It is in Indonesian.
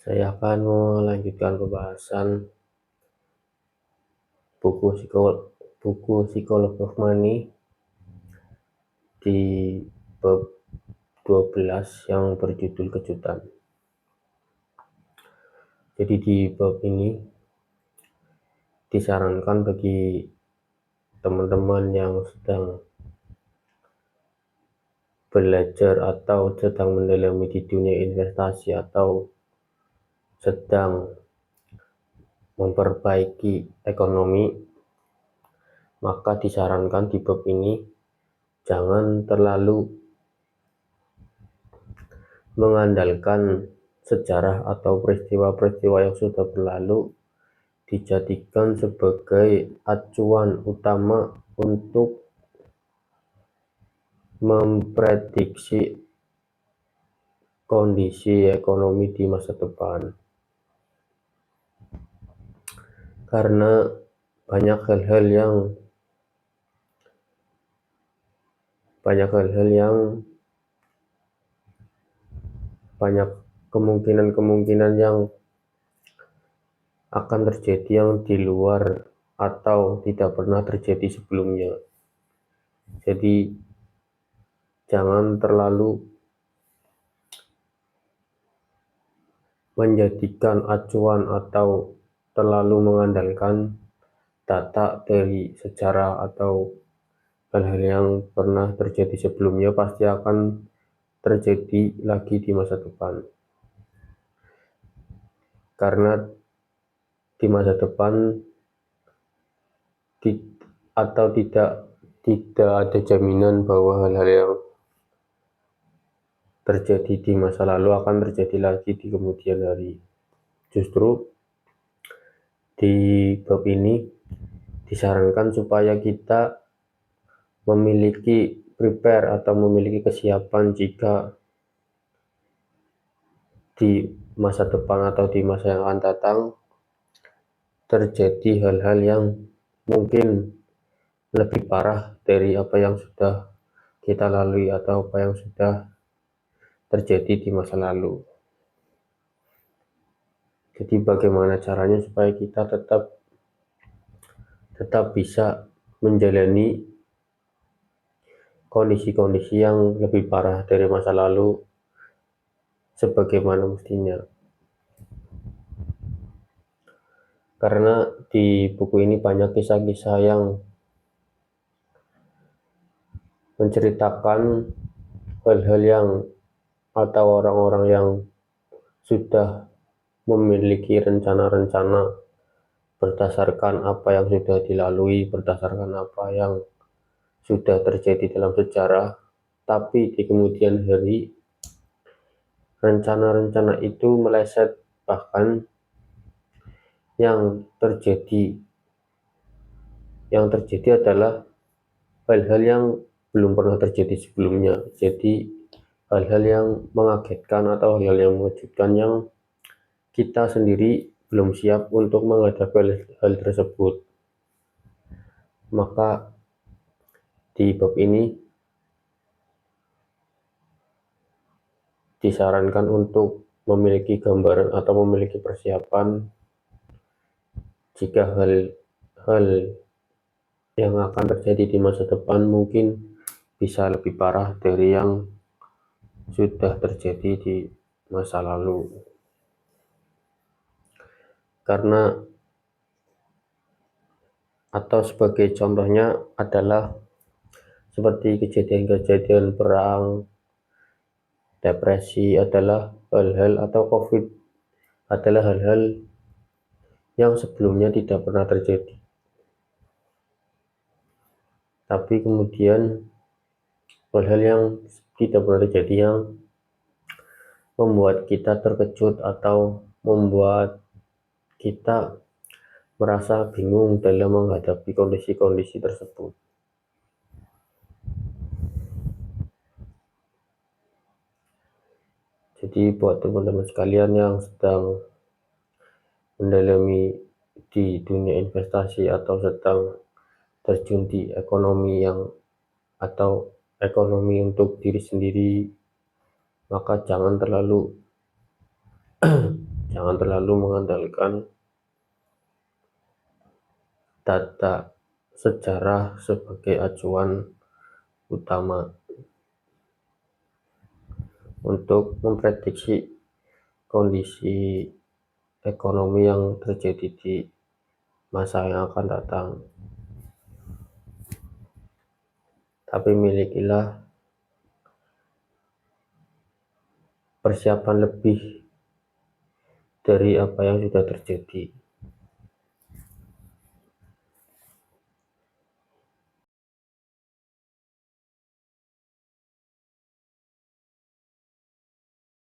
Saya akan melanjutkan pembahasan buku Psychology of Money di bab 12 yang berjudul kejutan. Jadi di bab ini disarankan bagi teman-teman yang sedang belajar atau sedang mendalami di dunia investasi atau sedang memperbaiki ekonomi, maka disarankan di bab ini jangan terlalu mengandalkan sejarah atau peristiwa-peristiwa yang sudah berlalu dijadikan sebagai acuan utama untuk memprediksi kondisi ekonomi di masa depan, karena banyak hal-hal banyak kemungkinan yang akan terjadi yang di luar atau tidak pernah terjadi sebelumnya. Jadi jangan terlalu menjadikan acuan atau terlalu mengandalkan data dari sejarah atau hal-hal yang pernah terjadi sebelumnya pasti akan terjadi lagi di masa depan, karena di masa depan tidak ada jaminan bahwa hal-hal yang terjadi di masa lalu akan terjadi lagi di kemudian hari. Justru di bab ini disarankan supaya kita memiliki kesiapan jika di masa depan atau di masa yang akan datang terjadi hal-hal yang mungkin lebih parah dari apa yang sudah kita lalui atau apa yang sudah terjadi di masa lalu. Jadi bagaimana caranya supaya kita tetap bisa menjalani kondisi-kondisi yang lebih parah dari masa lalu sebagaimana mestinya. Karena di buku ini banyak kisah-kisah yang menceritakan hal-hal yang atau orang-orang yang sudah memiliki rencana-rencana berdasarkan apa yang sudah dilalui, berdasarkan apa yang sudah terjadi dalam sejarah, tapi di kemudian hari rencana-rencana itu meleset, bahkan yang terjadi adalah hal-hal yang belum pernah terjadi sebelumnya. Jadi hal-hal yang mengagetkan atau hal-hal yang mengejutkan yang kita sendiri belum siap untuk menghadapi hal tersebut. Maka di bab ini disarankan untuk memiliki gambaran atau memiliki persiapan jika hal yang akan terjadi di masa depan mungkin bisa lebih parah dari yang sudah terjadi di masa lalu. Karena atau sebagai contohnya adalah seperti kejadian-kejadian perang, depresi adalah hal-hal, atau COVID adalah hal-hal yang sebelumnya tidak pernah terjadi. Tapi kemudian hal-hal yang tidak pernah terjadi yang membuat kita terkejut atau membuat kita merasa bingung dalam menghadapi kondisi-kondisi tersebut. Jadi buat teman-teman sekalian yang sedang mendalami di dunia investasi atau sedang terjun di ekonomi atau ekonomi untuk diri sendiri, maka jangan Jangan terlalu mengandalkan data sejarah sebagai acuan utama untuk memprediksi kondisi ekonomi yang terjadi di masa yang akan datang. Tapi milikilah persiapan lebih dari apa yang sudah terjadi.